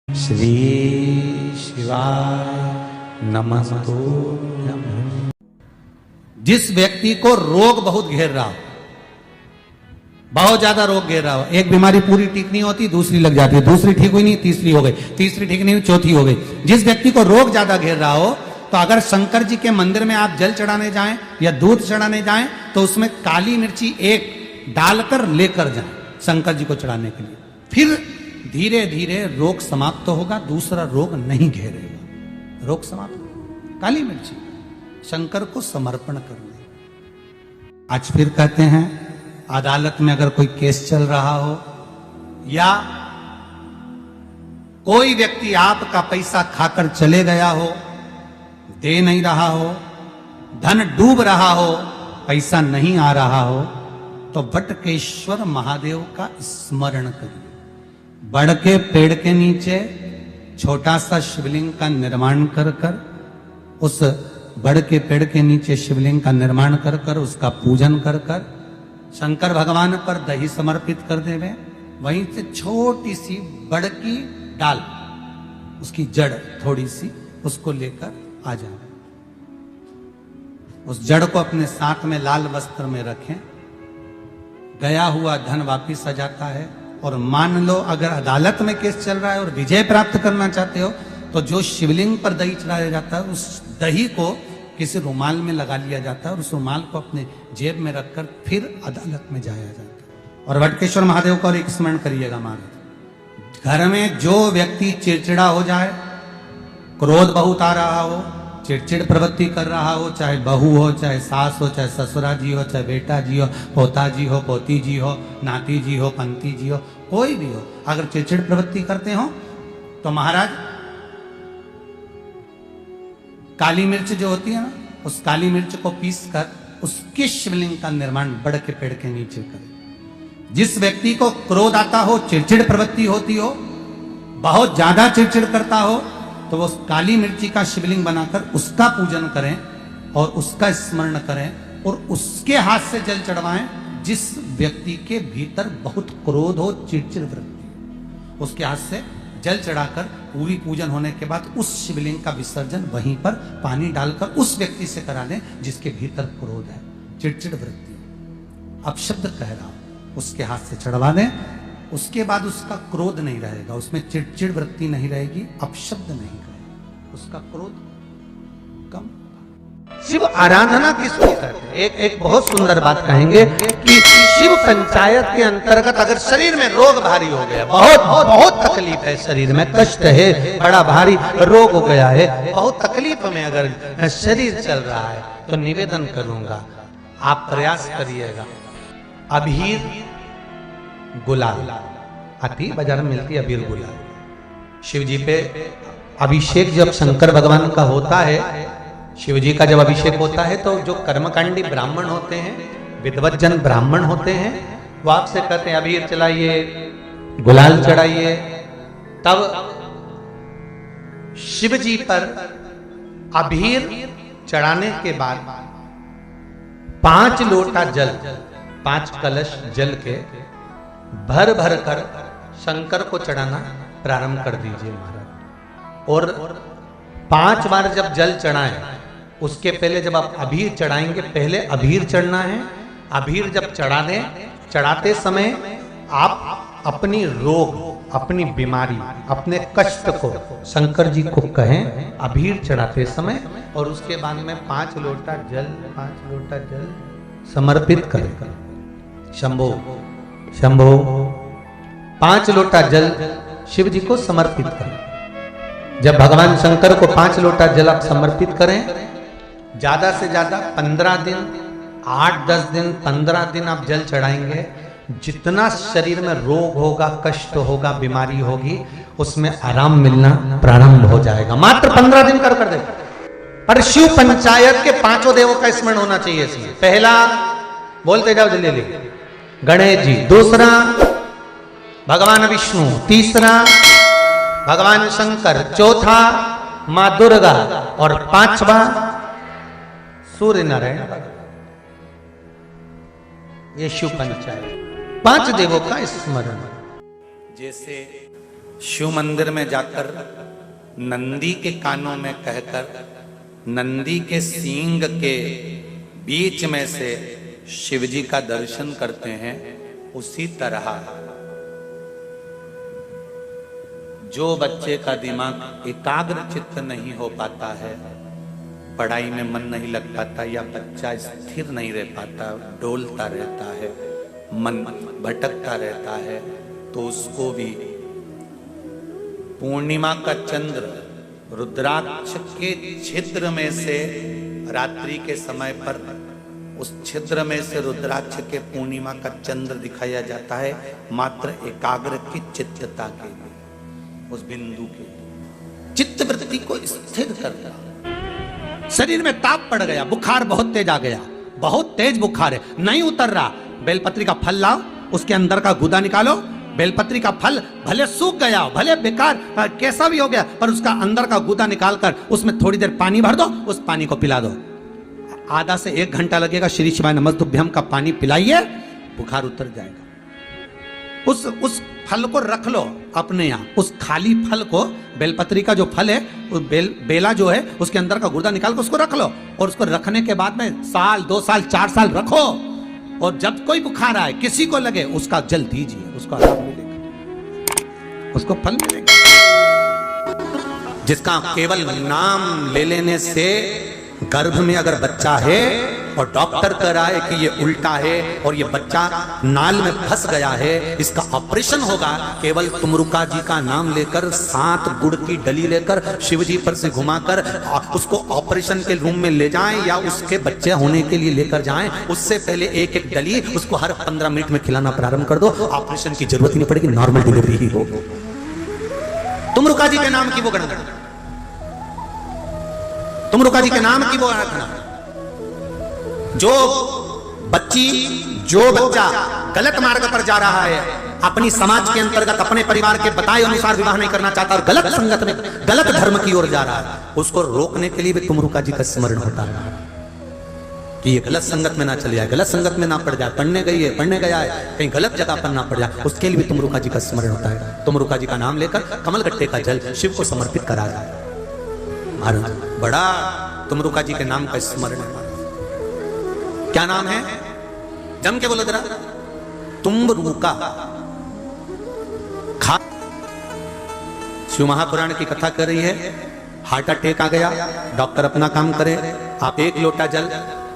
श्री शिवाय नमस्तुभ्यं। जिस व्यक्ति को रोग बहुत घेर रहा हो, बहुत ज्यादा रोग घेर रहा हो, एक बीमारी पूरी ठीक नहीं होती, दूसरी लग जाती है, दूसरी ठीक हुई नहीं, तीसरी हो गई, तीसरी ठीक नहीं हुई, चौथी हो गई। जिस व्यक्ति को रोग ज्यादा घेर रहा हो, तो अगर शंकर जी के मंदिर में आप जल चढ़ाने जाएं या दूध चढ़ाने जाएं, तो उसमें काली मिर्ची एक डालकर लेकर जाएं शंकर जी को चढ़ाने के लिए। फिर धीरे धीरे रोग समाप्त तो होगा, दूसरा रोग नहीं घेरेगा। रोग समाप्त, काली मिर्ची शंकर को समर्पण करने। आज फिर कहते हैं, अदालत में अगर कोई केस चल रहा हो या कोई व्यक्ति आपका पैसा खाकर चले गया हो, दे नहीं रहा हो, धन डूब रहा हो, पैसा नहीं आ रहा हो, तो बटकेश्वर महादेव का स्मरण करिए। बड़ के पेड़ के नीचे छोटा सा शिवलिंग का निर्माण कर कर, उस बड़ के पेड़ के नीचे शिवलिंग का निर्माण कर कर, उसका पूजन कर कर शंकर भगवान पर दही समर्पित कर देवे। वहीं से छोटी सी बड़ की डाल, उसकी जड़ थोड़ी सी, उसको लेकर आ जाए। उस जड़ को अपने साथ में लाल वस्त्र में रखें। गया हुआ धन वापिस आ जाता है। और मान लो अगर अदालत में केस चल रहा है और विजय प्राप्त करना चाहते हो, तो जो शिवलिंग पर दही चढ़ाया जाता है, उस दही को किसी रुमाल में लगा लिया जाता है और उस रुमाल को अपने जेब में रखकर फिर अदालत में जाया जाता है। और बटकेश्वर महादेव को एक स्मरण करिएगा महाराज। घर में जो व्यक्ति चिड़चिड़ा हो जाए, क्रोध बहुत आ रहा हो, चिड़चिड़ प्रवृत्ति कर रहा हो, चाहे बहू हो, चाहे सास हो, चाहे ससुरा जी हो, चाहे बेटा जी हो, पोता जी हो, पोती जी हो, नाती जी हो, पंती जी हो, कोई भी हो, अगर चिड़चिड़ प्रवृत्ति करते हो तो महाराज काली मिर्च जो होती है ना, उस काली मिर्च को पीस कर उसके शिवलिंग का निर्माण बड़ के पेड़ के नीचे करें। जिस व्यक्ति को क्रोध आता हो, चिड़चिड़ प्रवृत्ति होती हो, बहुत ज्यादा चिड़चिड़ करता हो, तो वो काली मिर्ची का शिवलिंग बनाकर उसका पूजन करें और उसका स्मरण करें और उसके हाथ से जल चढ़वाएं। जिस व्यक्ति के भीतर बहुत क्रोध हो, चिड़चिड़ वृत्ति, उसके हाथ से जल चढ़ाकर पूरी पूजन होने के बाद उस शिवलिंग का विसर्जन वहीं पर पानी डालकर उस व्यक्ति से करा दें जिसके भीतर क्रोध है, चिड़चिड़ वृत्ति, अपशब्द कह रहा हूं, उसके हाथ से चढ़वा दें। उसके बाद उसका क्रोध नहीं रहेगा, उसमें चिड़चिड़ वृत्ति नहीं रहेगी, अपशब्द नहीं रहेगा, उसका क्रोध कम। शिव आराधना किसको कहते हैं? एक बहुत सुंदर बात कहेंगे कि शिव पंचायत के अंतर्गत अगर शरीर में रोग भारी हो गया, बहुत बहुत तकलीफ है, शरीर में कष्ट है, बड़ा भारी रोग हो गया है, बहुत तकलीफ में अगर शरीर चल रहा है, तो निवेदन करूंगा आप प्रयास करिएगा। अबीर गुलाल आती बाजार में मिलती है, अबीर गुलाल, शिव जी पे अभिषेक जब शंकर भगवान का होता है, शिव जी का जब अभिषेक होता है, तो जो कर्मकांडी ब्राह्मण होते हैं, विद्वज्जन ब्राह्मण होते हैं, वो आपसे कहते हैं अबीर चलाइए, गुलाल चढ़ाइए। तब शिव जी पर अबीर चढ़ाने के बाद 5 लोटा जल, 5 कलश जल के भर भर कर शंकर को चढ़ाना प्रारंभ कर दीजिए महाराज। और 5 बार जब जल चढ़ाएं, उसके पहले जब आप अबीर चढ़ाएंगे, पहले अबीर चढ़ना है। अबीर जब चढ़ा दें, चढ़ाते समय आप अपनी रोग, अपनी बीमारी, अपने कष्ट को शंकर जी को कहें अबीर चढ़ाते समय, और उसके बाद में 5 लोटा जल समर्पित करें। शंभो शंभो 5 लोटा जल शिव जी को समर्पित करें। जब भगवान शंकर को 5 लोटा जल आप समर्पित करें, ज्यादा से ज्यादा 15 दिन, 8-10 दिन, 15 दिन आप जल चढ़ाएंगे। जितना शरीर में रोग होगा, कष्ट होगा, बीमारी होगी, उसमें आराम मिलना प्रारंभ हो जाएगा। मात्र 15 दिन कर दे। पर शिव पंचायत के 5 देवों का स्मरण होना चाहिए इसमें। पहला बोलते जाओ जल्दी जल्दी, गणेश जी। दूसरा भगवान विष्णु। तीसरा भगवान शंकर। चौथा मां दुर्गा। और 5वां सूर्य नारायण। ये शिव पंचायत, 5 देवों का स्मरण। जैसे शिव मंदिर में जाकर नंदी के कानों में कहकर नंदी के सींग के बीच में से शिव जी का दर्शन करते हैं, उसी तरह जो बच्चे का दिमाग एकाग्र चित्त नहीं हो पाता है, पढ़ाई में मन नहीं लग पाता, या बच्चा स्थिर नहीं रह पाता, डोलता रहता है, मन भटकता रहता है, तो उसको भी पूर्णिमा का चंद्र रुद्राक्ष के छिद्र में से रात्रि के समय पर उस छिद्र में से रुद्राक्ष के पूर्णिमा का चंद्र दिखाया जाता है, मात्र एकाग्र की चित्तता के लिए, उस बिंदु के लिए चित्त वृत्ति को स्थिर करना। शरीर में ताप पड़ गया, बुखार बहुत तेज आ गया, बहुत तेज बुखार है, नहीं उतर रहा, बेलपत्री का फल लाओ, उसके अंदर का गूदा निकालो, बेलपत्री का फल भले सूख गया, भले बेकार कैसा भी हो गया, पर उसका अंदर का गूदा निकालकर उसमें थोड़ी देर पानी भर दो, उस पानी को पिला दो, आधा से 1 घंटा लगेगा, श्री शिवाय नमस्तुभ्यं का पानी पिलाइए, बुखार उतर जाएगा। उस फल को रख लो अपने यहाँ, उस खाली फल को, बेलपत्री का जो फल है, उस बेला जो है, उसके अंदर का गुर्दा निकाल कर उसको रख लो, और उसको रखने के बाद में 1 साल 2 साल 4 साल रखो, और जब कोई बुखार आए, किसी को लगे, उसका जल दीजिए, उसको आराम मिलेगा, उसको फल मिलेगा। जिसका केवल नाम ले लेने से गर्भ में अगर बच्चा है और डॉक्टर कह रहा है कि ये उल्टा है और ये बच्चा नाल में फंस गया है, इसका ऑपरेशन होगा, केवल तुमरुका जी का नाम लेकर 7 गुड़ की डली लेकर शिव जी पर से घुमाकर उसको ऑपरेशन के रूम में ले जाएं या उसके बच्चे होने के लिए लेकर जाएं, उससे पहले 1-1 डली उसको हर 15 मिनट में खिलाना प्रारंभ कर दो, ऑपरेशन की जरूरत नहीं पड़ेगी, नॉर्मल डिलीवरी ही हो। तुमरुका जी के नाम की वो गणना, तुमरुका जी के नाम की वो आराधना। जो बच्चा गलत मार्ग पर जा रहा है, अपनी समाज के अंतर्गत अपने परिवार के बताए अनुसार विवाह नहीं करना चाहता और गलत संगत में गलत धर्म की ओर जा रहा है, उसको रोकने के लिए भी तुमरुका जी का स्मरण होता है कि ये गलत संगत में ना चले जाए, गलत संगत में ना पड़ जाए, पढ़ने गया है कहीं गलत जगह पर ना पड़ जाए, उसके लिए भी तुमरुका जी का स्मरण होता है। तुमरुका जी का नाम लेकर कमलगट्टे का जल शिव को समर्पित करा जाए। महाराज बड़ा तुमरुका जी के नाम का स्मरण है। क्या नाम है? जम के बोलो जरा, तुमरुका। शिव महापुराण की कथा कर रही है, हार्ट अटैक आ गया, डॉक्टर अपना काम करे, आप 1 लोटा जल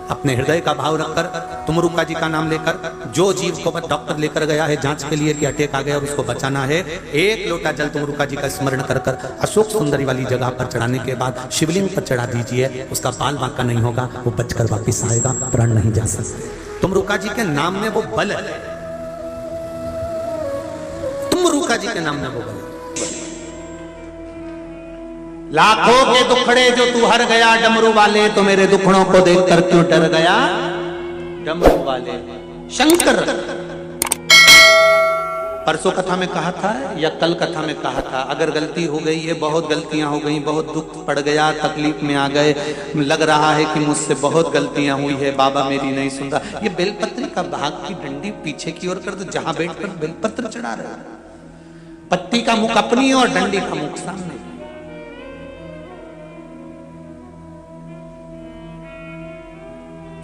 अपने हृदय का भाव रखकर तुमरुका जी का नाम लेकर, जो जीव को डॉक्टर लेकर गया है जांच के लिए कि अटैक आ गया और उसको बचाना है, 1 लोटा जल तुमरुका जी का स्मरण कर कर अशोक सुंदरी वाली जगह पर चढ़ाने के बाद शिवलिंग पर चढ़ा दीजिए, उसका बाल बांका नहीं होगा, वो बचकर वापिस आएगा, प्राण नहीं जा सकते। तुमरुका जी के नाम में वो बल है, तुमरुका जी के नाम में वो बल। लाखों के दुखड़े जो तू हर गया डमरू वाले, तो मेरे दुखड़ों को देखकर क्यों डर गया डमरू वाले। शंकर परसों कथा में कहा था या कल कथा में कहा था, अगर गलती हो गई है, बहुत गलतियां हो गई, बहुत दुख पड़ गया, तकलीफ में आ गए, लग रहा है कि मुझसे बहुत गलतियां हुई है, बाबा मेरी नहीं सुन रहा, ये बेलपत्र का भाग की डंडी पीछे की ओर कर दो, जहां बैठकर बेलपत्र चढ़ा रहा, पत्ती का मुख अपनी और डंडी का मुख सामने।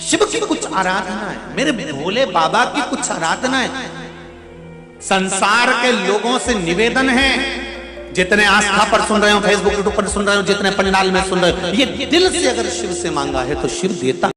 शिव की कुछ आराधना है, मेरे भोले बाबा की कुछ आराधना है। संसार के लोगों से निवेदन है, जितने आस्था पर सुन रहे हो, फेसबुक यूट्यूब पर सुन रहे हो, जितने पंडाल में सुन रहे हो, ये दिल से अगर शिव से मांगा है तो शिव देता।